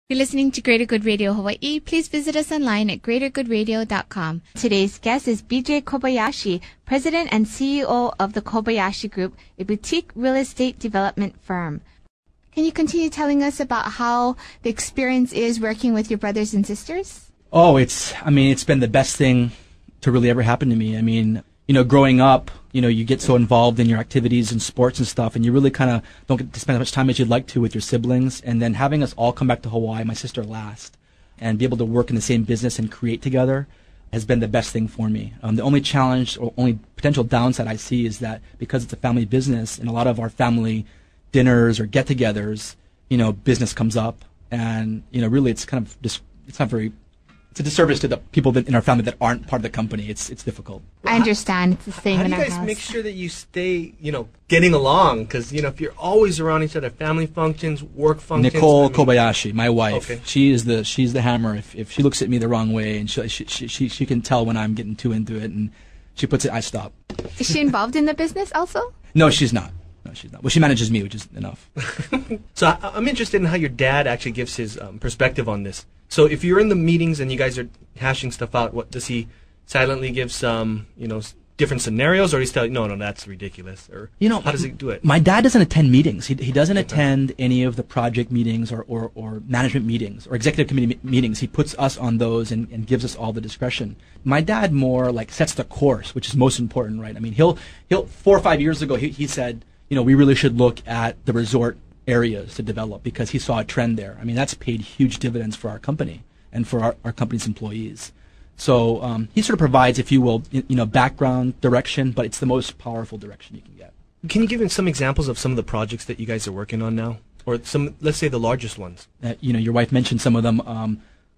You're listening to Greater Good Radio Hawaii. Please visit us online at greatergoodradio.com. Today's guest is BJ Kobayashi, President and CEO of the Kobayashi Group, a boutique real estate development firm. Can you continue telling us about how the experience is working with your brothers and sisters? Oh, it's been the best thing to really ever happen to me. I mean, growing up, you get so involved in your activities and sports and stuff, and you really kind of don't get to spend as much time as you'd like to with your siblings. And then having us all come back to Hawaii, my sister last, and be able to work in the same business and create together has been the best thing for me. The only challenge or only potential downside I see is that because it's a family business and a lot of our family dinners or get-togethers, business comes up, and really it's kind of just it's a disservice to the people in our family that aren't part of the company. It's difficult. I understand. It's the same in our house. How do you guys make sure that you stay, getting along? Because, if you're always around each other, family functions, work functions. Nicole Kobayashi, my wife, okay. she's the hammer. If she looks at me the wrong way, and she can tell when I'm getting too into it, and she puts it, I stop. Is she involved in the business also? No, she's not. Well, she manages me, which is enough. So I'm interested in how your dad actually gives his perspective on this. So if you're in the meetings and you guys are hashing stuff out, what does he silently give some, different scenarios, or he's telling, no, that's ridiculous, or how does he do it? My dad doesn't attend meetings. He doesn't attend any of the project meetings or management meetings or executive committee meetings. He puts us on those and gives us all the discretion. My dad more like sets the course, which is most important, right? I mean, he'll 4 or 5 years ago he said, we really should look at the resort areas to develop because he saw a trend there. I mean, that's paid huge dividends for our company and for our company's employees. So he sort of provides, if you will, background direction, but it's the most powerful direction you can get. Can you give him some examples of some of the projects that you guys are working on now? Or some, let's say, the largest ones? Your wife mentioned some of them.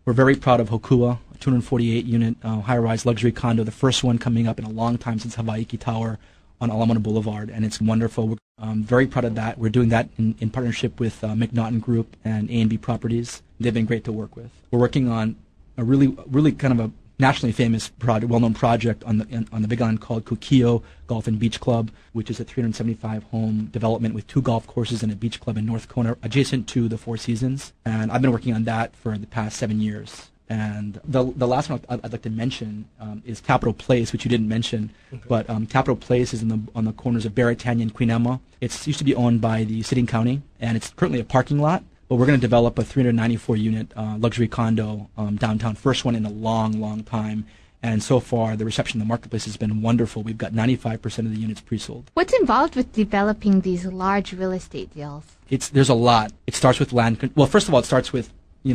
We're very proud of Hokua, a 248-unit high-rise luxury condo, the first one coming up in a long time since Hawaii Tower on Alamana Boulevard, and it's wonderful. We're very proud of that. We're doing that in partnership with McNaughton Group and A&B Properties. They've been great to work with. We're working on a really kind of a nationally famous project, well-known project on the Big Island called Kukio Golf and Beach Club, which is a 375-home development with 2 golf courses and a beach club in North Kona, adjacent to the Four Seasons. And I've been working on that for the past 7 years. And the last one I'd like to mention is Capitol Place, which you didn't mention. Okay. But Capitol Place is on the corners of Beretania and Queen Emma. It used to be owned by the City and County, and it's currently a parking lot. But we're going to develop a 394-unit luxury condo downtown, first one in a long, long time. And so far, the reception in the marketplace has been wonderful. We've got 95% of the units pre-sold. What's involved with developing these large real estate deals? There's a lot. It starts with land. Well, first of all, it starts with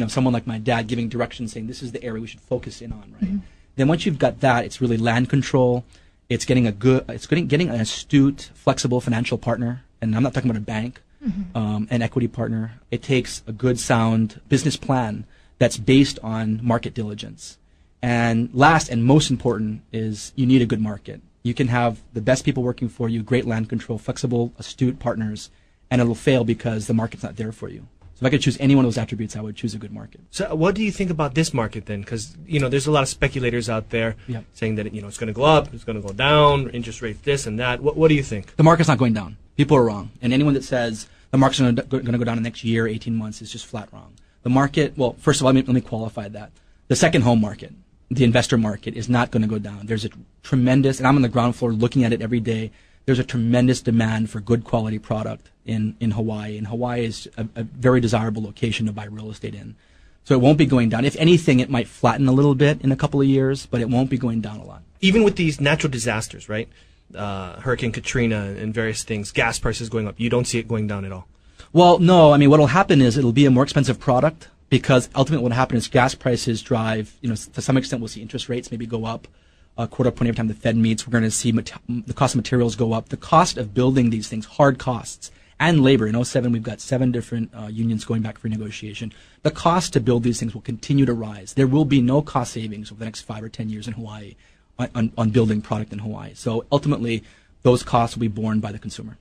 someone like my dad giving direction, saying this is the area we should focus in on, right? Mm-hmm. Then once you've got that, it's really land control. It's getting getting an astute, flexible financial partner, and I'm not talking about a bank, mm-hmm. An equity partner. It takes a good, sound business plan that's based on market diligence. And last and most important is you need a good market. You can have the best people working for you, great land control, flexible, astute partners, and it'll fail because the market's not there for you. So if I could choose any one of those attributes, I would choose a good market. So what do you think about this market then? Because, there's a lot of speculators out there saying that, it's going to go up, it's going to go down, interest rates this and that. What do you think? The market's not going down. People are wrong. And anyone that says the market's going to go down in the next year, 18 months is just flat wrong. The market, well, first of all, let me qualify that. The second home market, the investor market, is not going to go down. There's a tremendous, and I'm on the ground floor looking at it every day, there's a tremendous demand for good quality product in Hawaii, and Hawaii is a very desirable location to buy real estate in. So it won't be going down. If anything, it might flatten a little bit in a couple of years, but it won't be going down a lot. Even with these natural disasters, right? Hurricane Katrina and various things, gas prices going up, you don't see it going down at all? Well, no. I mean, what will happen is it'll be a more expensive product because ultimately what will happen is gas prices drive, to some extent we'll see interest rates maybe go up. A quarter point every time the Fed meets. We're going to see the cost of materials go up. The cost of building these things, hard costs, and labor. In 2007, we've got 7 different unions going back for negotiation. The cost to build these things will continue to rise. There will be no cost savings over the next 5 or 10 years in Hawaii on building product in Hawaii. So ultimately, those costs will be borne by the consumer.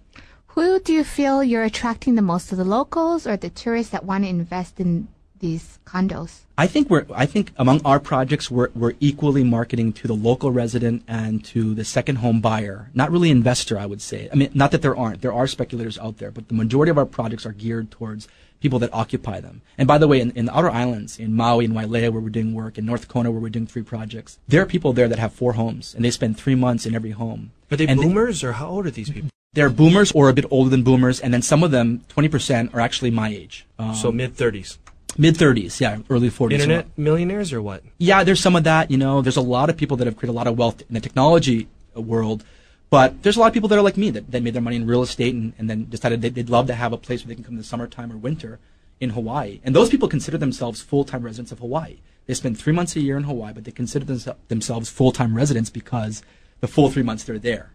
Who do you feel you're attracting the most, of the locals or the tourists that want to invest in these condos? I think among our projects, we're equally marketing to the local resident and to the second home buyer. Not really investor, I would say. I mean, not that there aren't. There are speculators out there, but the majority of our projects are geared towards people that occupy them. And by the way, in the outer islands, in Maui and Wailea where we're doing work, in North Kona where we're doing 3 projects, there are people there that have 4 homes, and they spend 3 months in every home. Are they boomers, or how old are these people? They're boomers or a bit older than boomers, and then some of them, 20%, are actually my age. So mid-30s. Mid-30s, yeah, early 40s. Internet millionaires or what? Yeah, there's some of that. There's a lot of people that have created a lot of wealth in the technology world, but there's a lot of people that are like me that made their money in real estate and then decided they'd love to have a place where they can come in the summertime or winter in Hawaii. And those people consider themselves full-time residents of Hawaii. They spend 3 months a year in Hawaii, but they consider themselves full-time residents because the full 3 months they're there.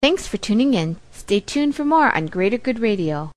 Thanks for tuning in. Stay tuned for more on Greater Good Radio.